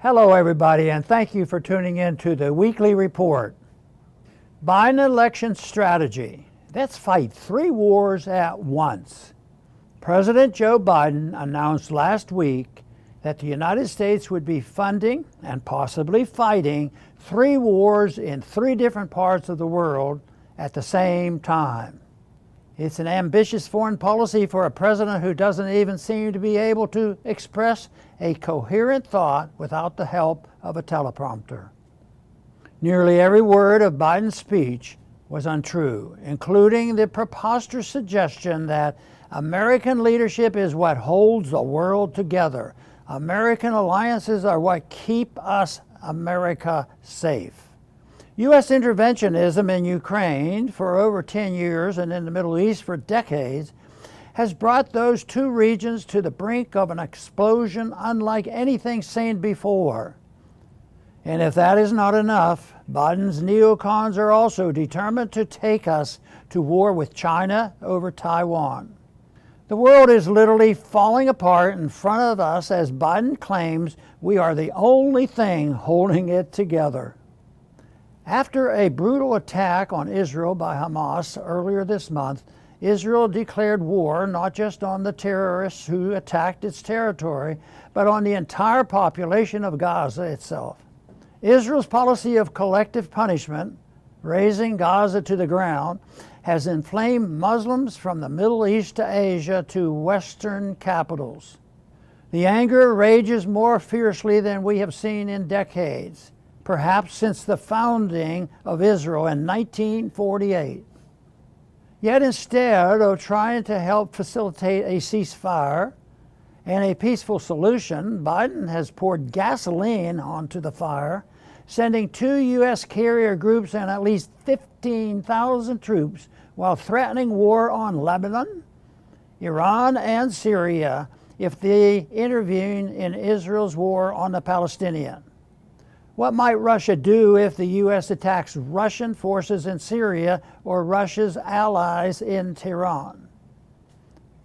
Hello everybody, and thank you for tuning in to the weekly report. Biden election strategy. Let's fight 3 wars at once. President Joe Biden announced last week that the United States would be funding and possibly fighting 3 wars in 3 different parts of the world at the same time. It's an ambitious foreign policy for a president who doesn't even seem to be able to express a coherent thought without the help of a teleprompter. Nearly every word of Biden's speech was untrue, including the preposterous suggestion that American leadership is what holds the world together. American alliances are what keep us, America, safe. U.S. interventionism in Ukraine for over 10 years and in the Middle East for decades has brought those 2 regions to the brink of an explosion unlike anything seen before. And if that is not enough, Biden's neocons are also determined to take us to war with China over Taiwan. The world is literally falling apart in front of us as Biden claims we are the only thing holding it together. After a brutal attack on Israel by Hamas earlier this month, Israel declared war not just on the terrorists who attacked its territory, but on the entire population of Gaza itself. Israel's policy of collective punishment, razing Gaza to the ground, has inflamed Muslims from the Middle East to Asia to Western capitals. The anger rages more fiercely than we have seen in decades, perhaps since the founding of Israel in 1948. Yet instead of trying to help facilitate a ceasefire and a peaceful solution, Biden has poured gasoline onto the fire, sending 2 U.S. carrier groups and at least 15,000 troops while threatening war on Lebanon, Iran, and Syria if they intervene in Israel's war on the Palestinians. What might Russia do if the U.S. attacks Russian forces in Syria or Russia's allies in Tehran?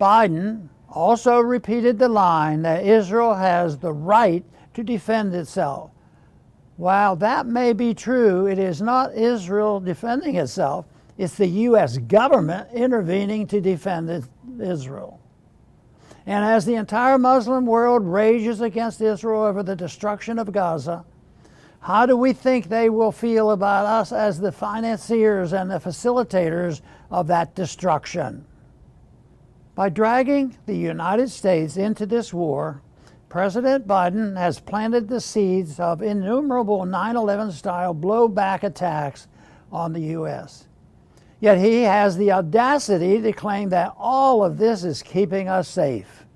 Biden also repeated the line that Israel has the right to defend itself. While that may be true, it is not Israel defending itself, it's the U.S. government intervening to defend Israel. And as the entire Muslim world rages against Israel over the destruction of Gaza, how do we think they will feel about us as the financiers and the facilitators of that destruction? By dragging the United States into this war, President Biden has planted the seeds of innumerable 9/11 style blowback attacks on the U.S. Yet he has the audacity to claim that all of this is keeping us safe.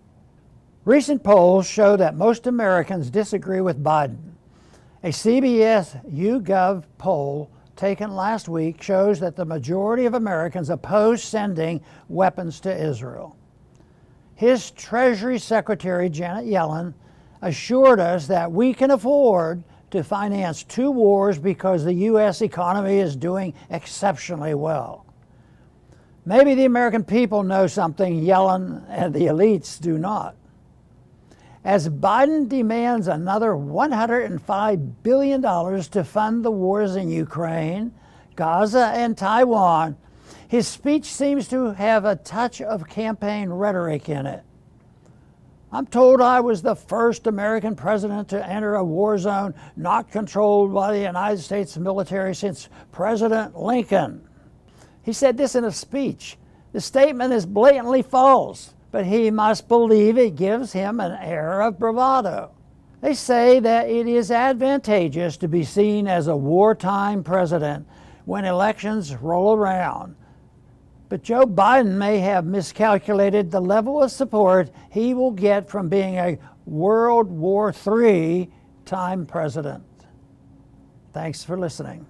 Recent polls show that most Americans disagree with Biden. A CBS YouGov poll taken last week shows that the majority of Americans oppose sending weapons to Israel. His Treasury Secretary, Janet Yellen, assured us that we can afford to finance 2 wars because the U.S. economy is doing exceptionally well. Maybe the American people know something Yellen and the elites do not. As Biden demands another $105 billion to fund the wars in Ukraine, Gaza, and Taiwan, his speech seems to have a touch of campaign rhetoric in it. I'm told I was the first American president to enter a war zone not controlled by the United States military since President Lincoln. He said this in a speech. The statement is blatantly false, but he must believe it gives him an air of bravado. They say that it is advantageous to be seen as a wartime president when elections roll around. But Joe Biden may have miscalculated the level of support he will get from being a World War III time president. Thanks for listening.